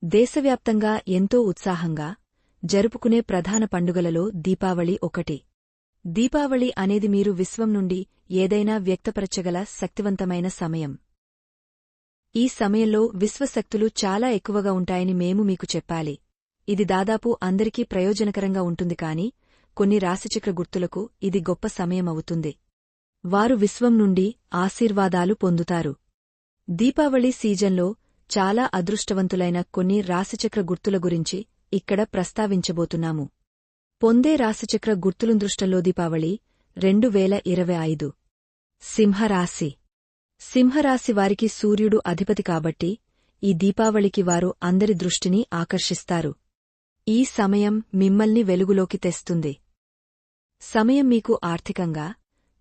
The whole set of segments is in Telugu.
దేశవ్యాప్తంగా ఎంతో ఉత్సాహంగా జరుపుకునే ప్రధాన పండుగలలో దీపావళి ఒకటి. దీపావళి అనేది మీరు విశ్వం నుండి ఏదైనా వ్యక్తపరచగల శక్తివంతమైన సమయం. ఈ సమయంలో విశ్వశక్తులు చాలా ఎక్కువగా ఉంటాయని మేము మీకు చెప్పాలి. ఇది దాదాపు అందరికీ ప్రయోజనకరంగా ఉంటుంది కాని కొన్ని రాశిచక్ర గుర్తులకు ఇది గొప్ప సమయమవుతుంది. వారు విశ్వం నుండి ఆశీర్వాదాలు పొందుతారు. దీపావళి సీజన్లో చాలా అదృష్టవంతులైన కొన్ని రాశిచక్ర గుర్తుల గురించి ఇక్కడ ప్రస్తావించబోతున్నాము. పొందే రాశిచక్ర గుర్తులుందృష్టంలో దీపావళి 2025. సింహరాశి. సింహరాశి వారికి సూర్యుడు అధిపతి కాబట్టి ఈ దీపావళికి వారు అందరి దృష్టిని ఆకర్షిస్తారు. ఈ సమయం మిమ్మల్ని వెలుగులోకి తెస్తుంది. సమయం మీకు ఆర్థికంగా,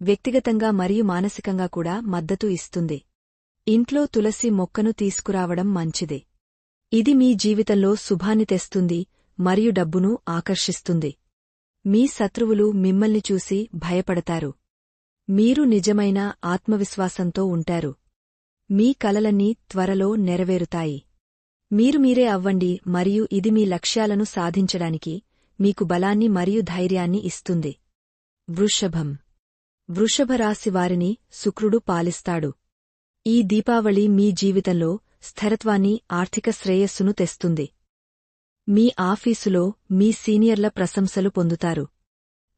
వ్యక్తిగతంగా మరియు మానసికంగా కూడా మద్దతు ఇస్తుంది. ఇంట్లో తులసి మొక్కను తీసుకురావడం మంచిది. ఇది మీ జీవితంలో శుభాన్ని తెస్తుంది మరియు డబ్బును ఆకర్షిస్తుంది. మీ శత్రువులు మిమ్మల్ని చూసి భయపడతారు. మీరు నిజమైన ఆత్మవిశ్వాసంతో ఉంటారు. మీ కలలన్నీ త్వరలో నెరవేరుతాయి. మీరు మీరే అవ్వండి మరియు ఇది మీ లక్ష్యాలను సాధించడానికి మీకు బలాన్ని మరియు ధైర్యాన్ని ఇస్తుంది. వృషభం. వృషభరాశి వారిని శుక్రుడు పాలిస్తాడు. ఈ దీపావళి మీ జీవితంలో స్థిరత్వాన్ని, ఆర్థిక శ్రేయస్సును తెస్తుంది. మీ ఆఫీసులో మీ సీనియర్ల ప్రశంసలు పొందుతారు.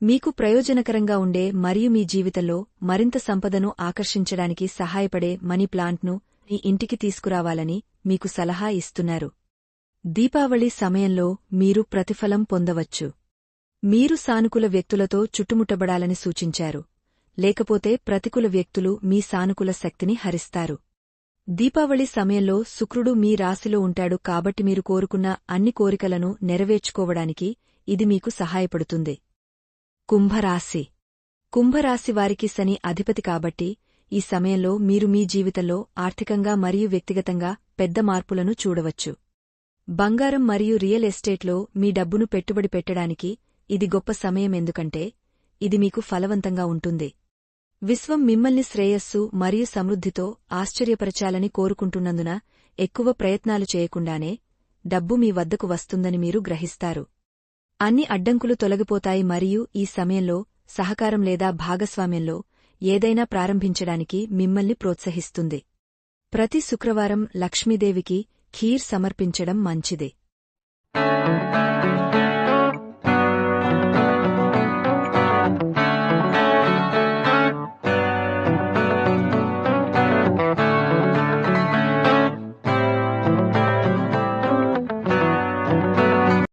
మీకు ప్రయోజనకరంగా ఉండే మరియు మీ జీవితంలో మరింత సంపదను ఆకర్షించడానికి సహాయపడే మనీ ప్లాంట్ను మీ ఇంటికి తీసుకురావాలని మీకు సలహా ఇస్తున్నారు. దీపావళి సమయంలో మీరు ప్రతిఫలం పొందవచ్చు. మీరు సానుకూల వ్యక్తులతో చుట్టుముట్టబడాలని సూచించారు, లేకపోతే ప్రతికూల వ్యక్తులు మీ సానుకూల శక్తిని హరిస్తారు. దీపావళి సమయంలో శుక్రుడు మీ రాశిలో ఉంటాడు కాబట్టి మీరు కోరుకున్న అన్ని కోరికలను నెరవేర్చుకోవడానికి ఇది మీకు సహాయపడుతుంది. కుంభరాశి. కుంభరాశి వారికి శని అధిపతి కాబట్టి ఈ సమయంలో మీరు మీ జీవితంలో ఆర్థికంగా మరియు వ్యక్తిగతంగా పెద్ద మార్పులను చూడవచ్చు. బంగారం మరియు రియల్ ఎస్టేట్లో మీ డబ్బును పెట్టుబడి పెట్టడానికి ఇది గొప్ప సమయం ఎందుకంటే ఇది మీకు ఫలవంతంగా ఉంటుంది. విశ్వం మిమ్మల్ని శ్రేయస్సు మరియు సమృద్ధితో ఆశ్చర్యపరచాలని కోరుకుంటున్నందున ఎక్కువ ప్రయత్నాలు చేయకుండానే డబ్బు మీ వద్దకు వస్తుందని మీరు గ్రహిస్తారు. అన్ని అడ్డంకులు తొలగిపోతాయి మరియు ఈ సమయంలో సహకారం లేదా భాగస్వామ్యంలో ఏదైనా ప్రారంభించడానికి మిమ్మల్ని ప్రోత్సహిస్తుంది. ప్రతి శుక్రవారం లక్ష్మీదేవికి ఖీర్ సమర్పించడం మంచిది.